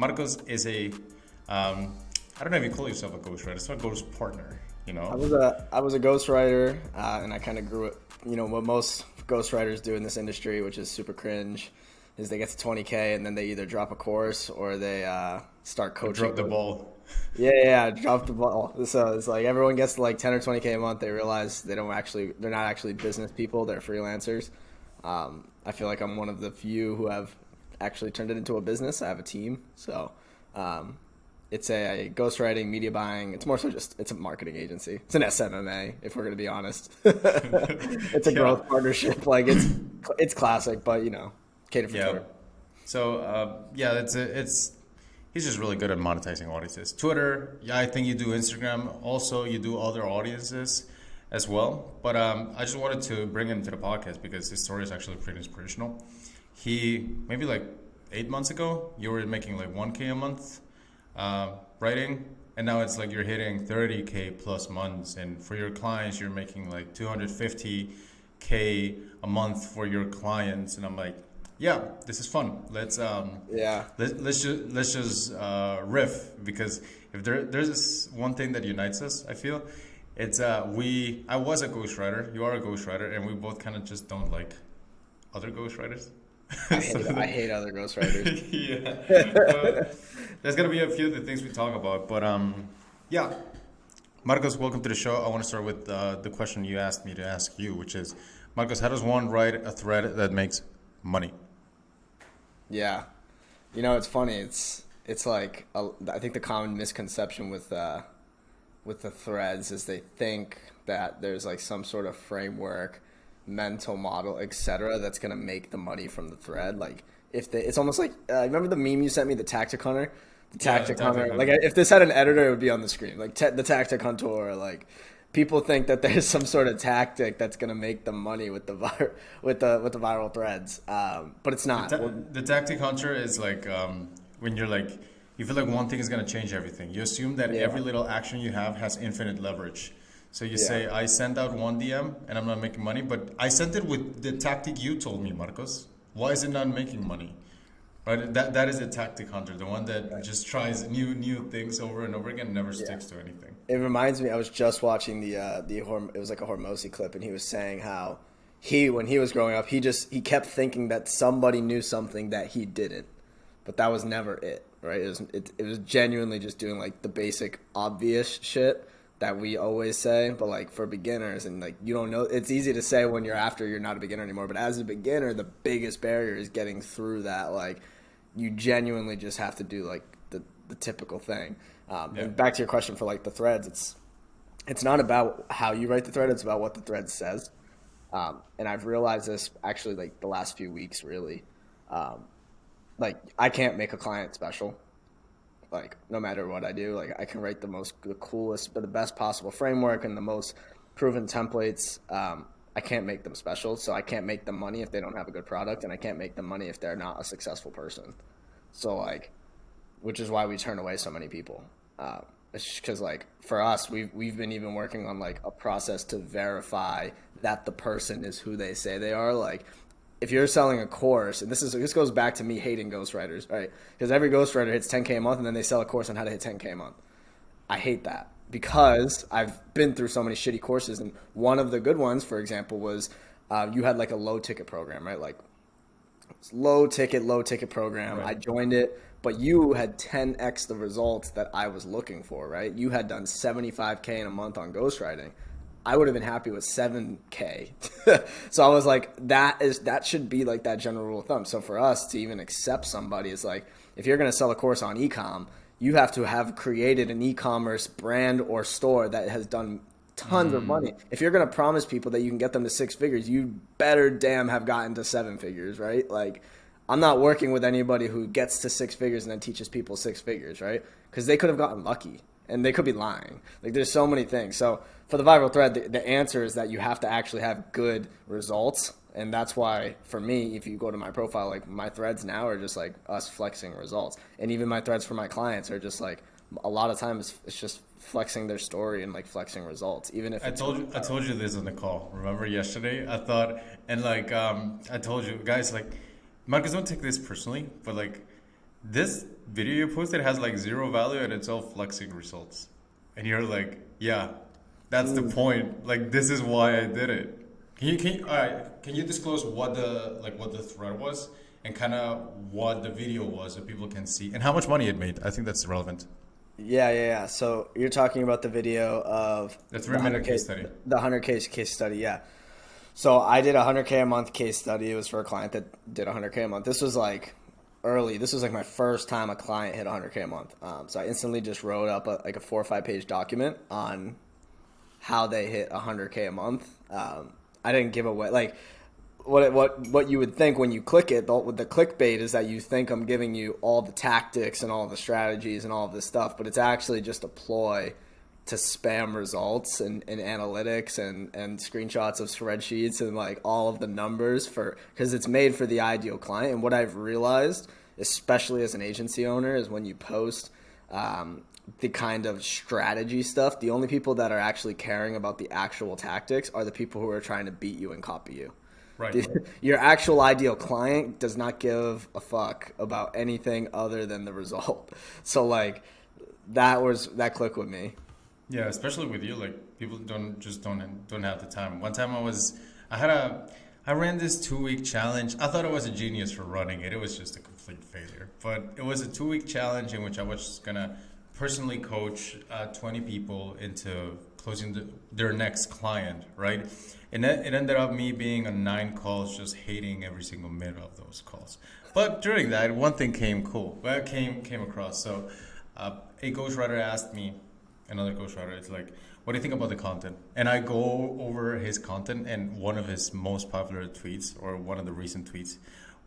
Marcos is I don't know if you call yourself a ghostwriter. It's not a ghost partner, you I know? was a ghostwriter, and I kind of grew it. What most ghostwriters do in this industry, which is super cringe, is they get to 20K and then they either drop a course or they start Or coaching. drop the ball. Yeah, drop the ball. So it's like everyone gets to like 10 or 20K a month. They realize they're not actually business people. They're freelancers. I feel like I'm one of the few who have actually turned it into a business. I have a team, so um, it's a ghostwriting, media buying. It's more so just it's a marketing agency. It's an SMMA, if we're going to be honest. It's a Yeah. growth partnership. Like it's classic, but cater for Yeah. Twitter. So yeah, it's he's just really good at monetizing audiences. Twitter, yeah, I think you do Instagram. Also, you do other audiences as well. But I just wanted to bring him to the podcast because his story is actually pretty inspirational. He maybe like 8 months ago, you were making like 1K a month writing, and now it's like you're hitting 30K plus months, and for your clients, you're making like 250K a month for your clients, and I'm like, yeah, this is fun. Yeah. Let's just riff because if there's this one thing that unites us, I feel it's we I was a ghostwriter, you are a ghostwriter, and we both kind of just don't like other ghostwriters. I hate other ghostwriters. Yeah. There's gonna be a few of the things we talk about, but yeah. Marcos, welcome to the show. I want to start with the question you asked me to ask you, which is, Marcos, how does one write a thread that makes money? Yeah. It's funny. It's like I think the common misconception with the threads is they think that there's like some sort of framework, mental model, etc. that's gonna make the money from the thread. Like it's almost like remember the meme you sent me, the Tactic Hunter. The Yeah, Tactic tactic Hunter. Like hunter. if this had an editor, it would be on the screen. Like the Tactic Hunter. Like people think that there's some sort of tactic that's gonna make them money with the viral threads, but it's The, not. ta- Well, the tactic hunter is like when you're like, you feel like one thing is going to change everything. You assume that yeah, every little action you have has infinite leverage. So you yeah. say, I sent out one DM and I'm not making money, but I sent it with the tactic you told me, Marcos. Why is it not making money? Right? That is a tactic hunter, the one that just tries new things over and over again, and never Yeah. sticks to anything. It reminds me. I was just watching it was like a Hormozy clip, and he was saying how when he was growing up, he kept thinking that somebody knew something that he didn't, but that was never it, right? It was genuinely just doing like the basic obvious shit that we always say, but like for beginners and like you don't know. It's easy to say when you're not a beginner anymore, but as a beginner, the biggest barrier is getting through that. Like you genuinely just have to do like the typical thing. Yeah. And back to your question for like the threads, it's not about how you write the thread; it's about what the thread says. And I've realized this actually like the last few weeks, really. Um, like I can't make a client special. Like no matter what I do, like I can write the coolest, but the best possible framework and the most proven templates. I can't make them special, so I can't make them money if they don't have a good product, and I can't make them money if they're not a successful person. So like which is why we turn away so many people. It's because like for us, we've been even working on like a process to verify that the person is who they say they are. Like if you're selling a course, and this goes back to me hating ghostwriters, right? Because every ghostwriter hits 10K a month, and then they sell a course on how to hit 10K a month. I hate that because I've been through so many shitty courses, and one of the good ones, for example, was you had like a low ticket program, right? Like low ticket program. Right. I joined it, but you had 10x the results that I was looking for, right? You had done 75K in a month on ghostwriting. I would have been happy with 7K. So I was like, that should be like that general rule of thumb. So for us to even accept somebody is like, if you're going to sell a course on ecom, you have to have created an e-commerce brand or store that has done tons of money. If you're going to promise people that you can get them to six figures, you better damn have gotten to seven figures, right? Like, I'm not working with anybody who gets to six figures and then teaches people six figures, right? Because they could have gotten lucky and they could be lying. Like, there's so many things. So, for the viral thread, the answer is that you have to actually have good results. And that's why, for me, if you go to my profile, like my threads now are just like us flexing results. And even my threads for my clients are just like a lot of times it's just flexing their story and like flexing results, even if it's I told you this on the call. Remember yesterday? I thought, and like I told you guys, like Marcus, don't take this personally, but like this video you posted has like zero value and it's all flexing results. And you're like, yeah, that's the point. Like, this is why I did it. All right, can you disclose what the thread was and kind of what the video was so people can see and how much money it made? I think that's relevant. Yeah. So you're talking about the video of The 3 minute case study. the 100K case study, yeah. So I did a 100K a month case study. It was for a client that did 100K a month. This was like early. This was like my first time a client hit 100K a month. So I instantly just wrote up like a 4 or 5 page document on how they hit 100K a month. I didn't give away like what you would think when you click it. With the clickbait is that you think I'm giving you all the tactics and all the strategies and all of this stuff, but it's actually just a ploy to spam results and analytics and screenshots of spreadsheets and like all of the numbers because it's made for the ideal client. And what I've realized, especially as an agency owner, is when you post the kind of strategy stuff, the only people that are actually caring about the actual tactics are the people who are trying to beat you and copy you. Right. Your actual ideal client does not give a fuck about anything other than the result. So like that clicked with me. Yeah, especially with you, like people don't have the time. One time I ran this 2 week challenge. I thought I was a genius for running it. It was just a complete failure. But it was a 2 week challenge in which I was gonna personally coach 20 people into closing their next client, right? And it ended up me being on 9 calls, just hating every single minute of those calls. But during that, one thing came across. So a ghostwriter asked me, another ghostwriter, it's like, what do you think about the content? And I go over his content, and one of his most popular tweets, or one of the recent tweets,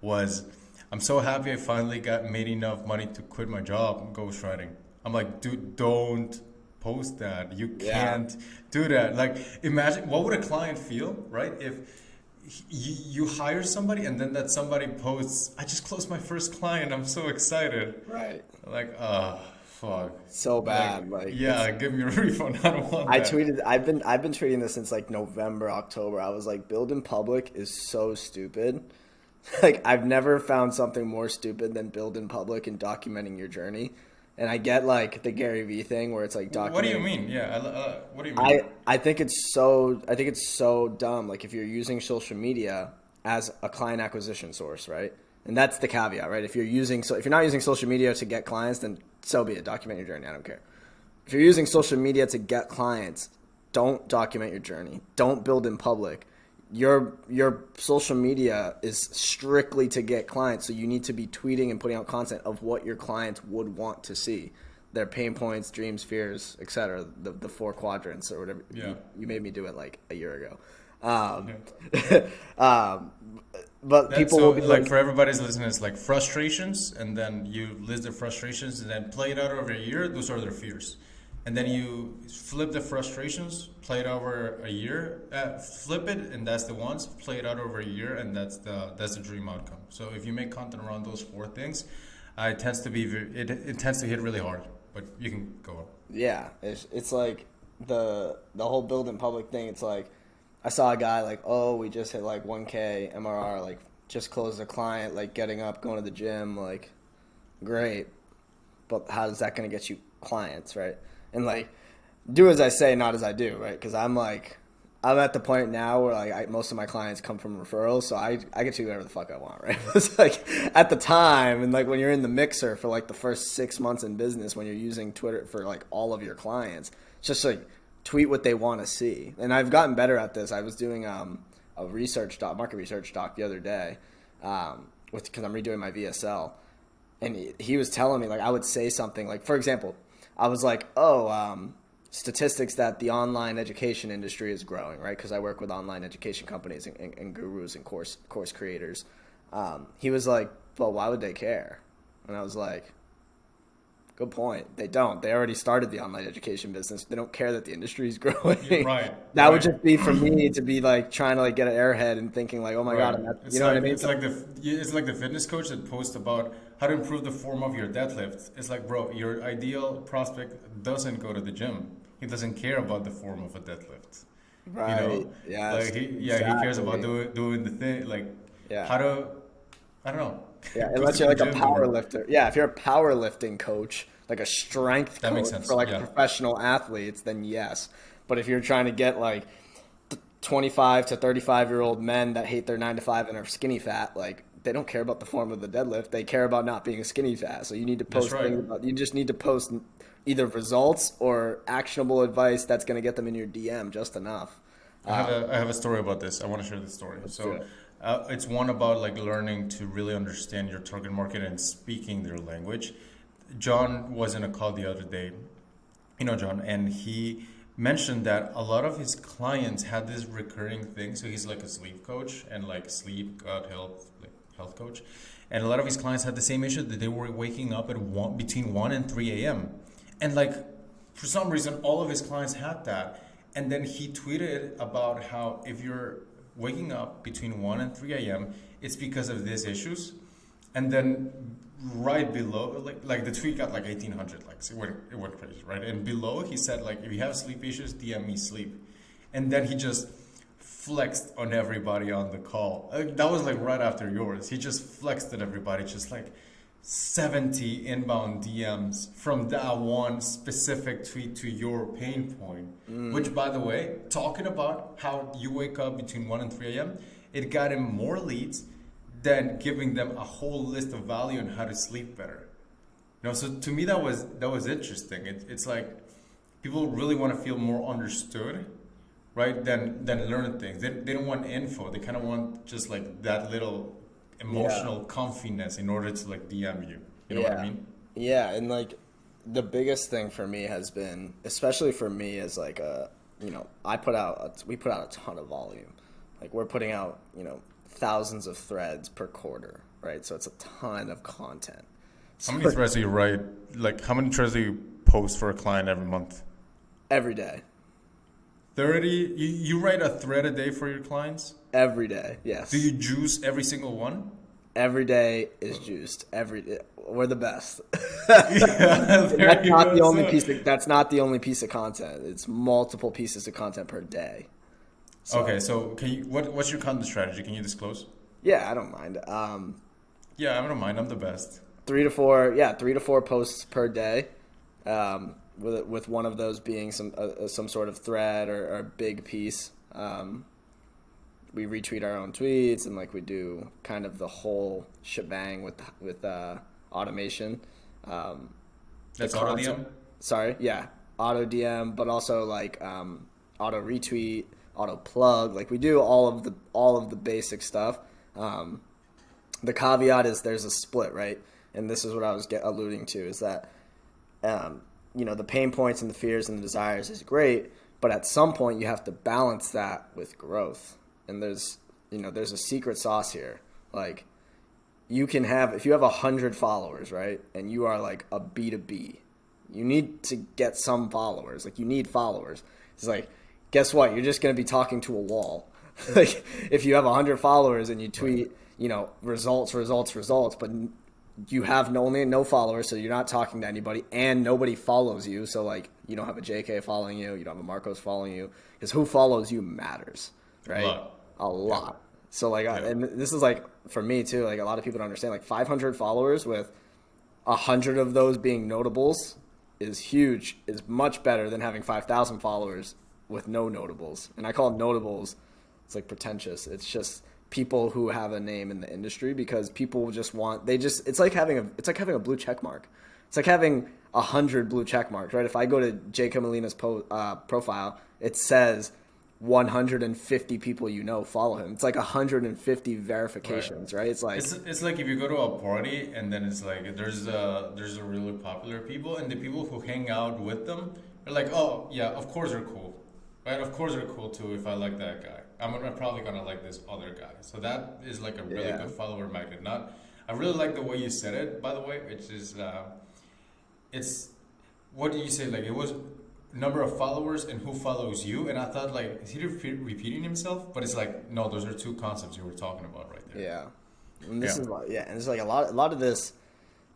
was, I'm so happy I finally made enough money to quit my job ghostwriting. I'm like, dude, don't post that. You can't do that. Like, imagine, what would a client feel, right? If you hire somebody and then that somebody posts, I just closed my first client, I'm so excited. Right. Like, fuck. So bad. Like yeah, give me a refund. I don't want that. I've been tweeting this since like November, October. I was like, build in public is so stupid. Like, I've never found something more stupid than build in public and documenting your journey. And I get like the Gary Vee thing where it's like documenting. What do you mean? Yeah, what do you mean? I think it's so dumb. Like, if you're using social media as a client acquisition source, right? And that's the caveat, right? If you're not using social media to get clients, then so be it. Document your journey. I don't care. If you're using social media to get clients, don't document your journey. Don't build in public. Your social media is strictly to get clients, so you need to be tweeting and putting out content of what your clients would want to see, their pain points, dreams, fears, etc. The 4 quadrants or whatever. Yeah. You made me do it like a year ago. But people will be like, for everybody's listening, it's like frustrations, and then you list the frustrations, and then play it out over a year. Those are their fears. And then you flip the frustrations, play it over a year, flip it, and that's the ones. Play it out over a year, and that's the dream outcome. So if you make content around those 4 things, it tends to it tends to hit really hard. But you can go on. Yeah, it's like the whole build in public thing. It's like I saw a guy like, oh, we just hit like 1K MRR, like just closed a client, like getting up, going to the gym, like great. But how is that going to get you clients, right? And like, do as I say, not as I do, right? Because I'm at the point now where like most of my clients come from referrals, so I get to do whatever the fuck I want, right? It's like at the time, and like when you're in the mixer for like the first 6 months in business, when you're using Twitter for like all of your clients, it's just like tweet what they want to see. And I've gotten better at this. I was doing a market research doc the other day, because I'm redoing my VSL, and he was telling me like I would say something like, for example, I was like, statistics that the online education industry is growing, right? Because I work with online education companies and gurus and course creators. He was like, well, why would they care? And I was like, good point. They don't. They already started the online education business. They don't care that the industry is growing. Right. That would just be for me to be like trying to like get an airhead and thinking like, oh my God, you know what I mean? It's like the fitness coach that posts about how to improve the form of your deadlift. It's like, bro, your ideal prospect doesn't go to the gym. He doesn't care about the form of a deadlift. Right. You know? Yeah. Like he cares about doing the thing. Like how to, I don't know. Yeah, goes unless to you're the like a gym power or lifter. Yeah, if you're a powerlifting coach, like a strength that makes coach sense. for like Yeah, professional athletes, then yes. But if you're trying to get like 25 to 35-year-old men that hate their 9 to 5 and are skinny fat, like they don't care about the form of the deadlift. They care about not being skinny fat. So you need to that's post right. things about, you just need to post either results or actionable advice that's going to get them in your DM just enough. I have a story about this. I want to share this story. Let's do So, it. it's one about like learning to really understand your target market and speaking their language. John was in a call the other day, John, and he mentioned that a lot of his clients had this recurring thing. So he's like a sleep coach and like sleep, gut health, like health coach, and a lot of his clients had the same issue that they were waking up at between 1 and 3 a.m. And like for some reason, all of his clients had that. And then he tweeted about how if you're waking up between 1 and 3 a.m., it's because of these issues. And then right below, like the tweet got like 1,800 likes. It went crazy, right? And below he said like, if you have sleep issues, DM me sleep. And then he just flexed on everybody on the call. That was like right after yours. He just flexed at everybody, just like 70 inbound DMs from that one specific tweet to your pain point. Which, by the way, talking about how you wake up between 1 and 3 a.m., it got him more leads than giving them a whole list of value on how to sleep better. So to me that was interesting. It's like people really want to feel more understood, right? Than learn things. They don't want info. They kind of want just like that little emotional comfiness in order to like DM you. You know what I mean? Yeah, and like the biggest thing for me has been, especially for me, is like we put out a ton of volume. Like we're putting out thousands of threads per quarter, right? So it's a ton of content. How many threads do you write? Like how many threads do you post for a client every month? Every day. 30. You write a thread a day for your clients? Every day, yes. Do you juice every single one? Every day is juiced. We're the best. Yeah, there you go. That's not the only piece of content. It's multiple pieces of content per day. Okay, so what's your content strategy? Can you disclose? Yeah, I don't mind. Yeah, I don't mind. I'm the best. 3 to 4 posts per day. With one of those being some sort of thread or big piece. We retweet our own tweets and like we do kind of the whole shebang with automation. That's auto DM? Sorry, yeah, auto DM, but also like auto retweet, auto plug. Like we do all of the basic stuff. The caveat is there's a split, right? And this is what I was alluding to is that the pain points and the fears and the desires is great, but at some point you have to balance that with growth. And there's a secret sauce here. Like if you have 100 followers, right? And you are like a B2B, you need to get some followers. Like you need followers. It's like, guess what? You're just going to be talking to a wall. Like if you have 100 followers and you tweet, results, but you have only no followers, so you're not talking to anybody, and nobody follows you. So like you don't have a JK following you, you don't have a Marcos following you, because who follows you matters, right? A lot. Yeah. So like, and this is like for me too. Like a lot of people don't understand. Like 500 followers with 100 of those being notables is huge. Is much better than having 5,000 followers with no notables. And I call them notables. It's like pretentious. It's just people who have a name in the industry because people just want. It's like having a blue check mark. It's like having 100 blue check marks, right? If I go to Jacob Molina's profile, it says 150 people follow him. It's like 150 verifications, right? It's like it's like if you go to a party and then it's like there's a really popular people and the people who hang out with them are like, oh yeah, of course they're cool, right? Of course they're cool too. If I like that guy, I'm probably gonna like this other guy. So that is like a really good follower magnet. I really like the way you said it, by the way. Which is it's what do you say? Like it was number of followers and who follows you, and I thought like is he repeating himself? But it's like no, those are two concepts you were talking about right there. Yeah, and this is and it's like a lot of this.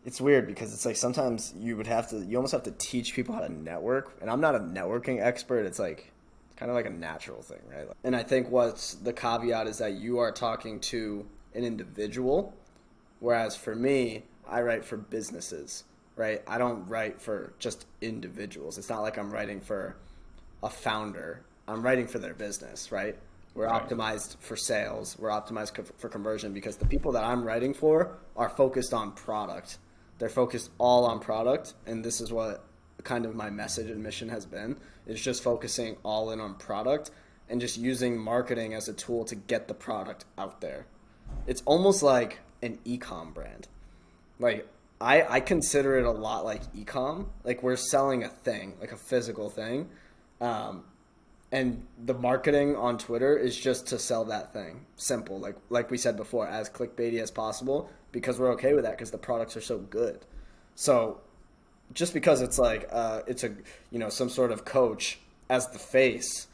It's weird because it's like sometimes you almost have to teach people how to network, and I'm not a networking expert. It's like kind of like a natural thing, right? And I think what's the caveat is that you are talking to an individual, Whereas for me, I write for businesses, right? I don't write for just individuals. It's not like I'm writing for a founder. I'm writing for their business, right? We're Right. optimized for sales. We're optimized for conversion because the people that I'm writing for are focused on product. They're focused all on product, and this is what kind of my message and mission has been, is just focusing all in on product and just using marketing as a tool to get the product out there. It's almost like an e-com brand. Like I consider it a lot like e-com. Like we're selling a thing, like a physical thing. And the marketing on Twitter is just to sell that thing. Simple. Like we said before, as clickbaity as possible, because we're okay with that because the products are so good. So just because it's like it's a some sort of coach as the face,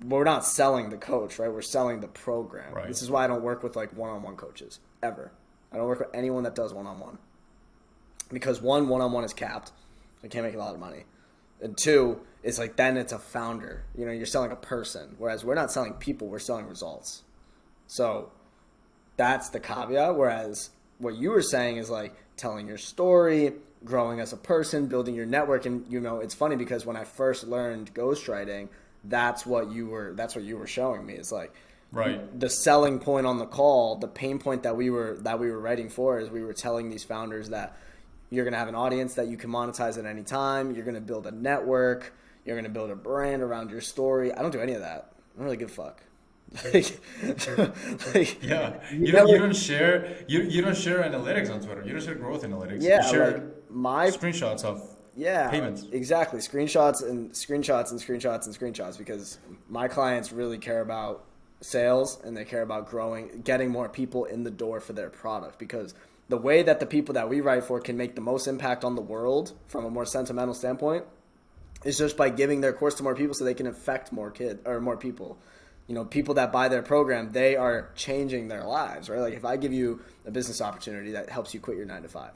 we're not selling the coach, right? We're selling the program. Right. This is why I don't work with like one-on-one coaches ever. I don't work with anyone that does one-on-one because one-on-one is capped. I can't make a lot of money. And two, it's like then it's a founder. You're selling a person, whereas we're not selling people, we're selling results. So that's the caveat. Whereas what you were saying is like telling your story, growing as a person, building your network. And it's funny because when I first learned ghostwriting, that's what you were showing me. It's like Right. the selling point on the call, the pain point that we were writing for is we were telling these founders that you're going to have an audience that you can monetize at any time. You're going to build a network. You're going to build a brand around your story. I don't do any of that. I don't really give a fuck. Yeah. never- You don't share you don't share analytics on Twitter. You don't share growth analytics. Yeah, You share like my screenshots of yeah, payments. exactly. Screenshots because my clients really care about sales and they care about getting more people in the door for their product because the way that the people that we write for can make the most impact on the world from a more sentimental standpoint is just by giving their course to more people so they can affect more kids or more people. People that buy their program, they are changing their lives, right? Like if I give you a business opportunity that helps you quit your 9 to 5,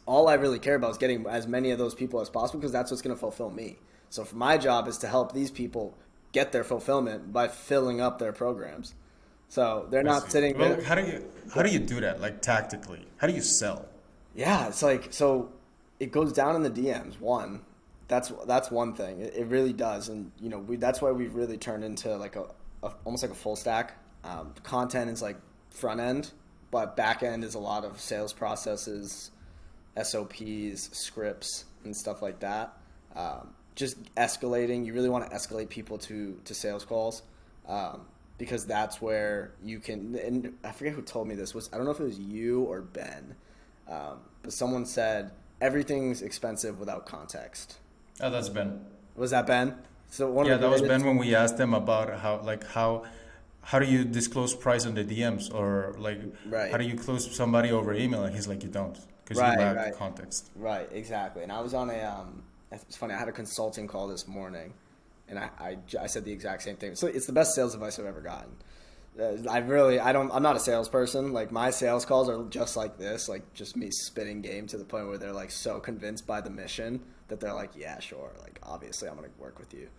all I really care about is getting as many of those people as possible because that's what's going to fulfill me. So for my job is to help these people get their fulfillment by filling up their programs. So they're not sitting Well, there. how do you do that? Like tactically, how do you sell? Yeah, it's like so it goes down in the DMs. That's one thing. It really does, and that's why we've really turned into like a almost like a full stack. Content is like front end, but back end is a lot of sales processes, SOPs, scripts, and stuff like that. Just escalating. You really want to escalate people to sales calls. Because that's where you can, and I forget who told me this, I don't know if it was you or Ben, but someone said everything's expensive without context. Oh, that's Ben. Was that Ben? So one Yeah, of the that was greatest- Ben when we asked them about how do you disclose price on the DMs or like Right. how do you close somebody over email? And he's like, you don't because Right, you lack right. context. Right, exactly. And I was on it's funny, I had a consulting call this morning, and I said the exact same thing. So it's the best sales advice I've ever gotten. I'm not a salesperson. Like my sales calls are just like this, like just me spitting game to the point where they're like so convinced by the mission that they're like, yeah, sure. Like obviously I'm going to work with you.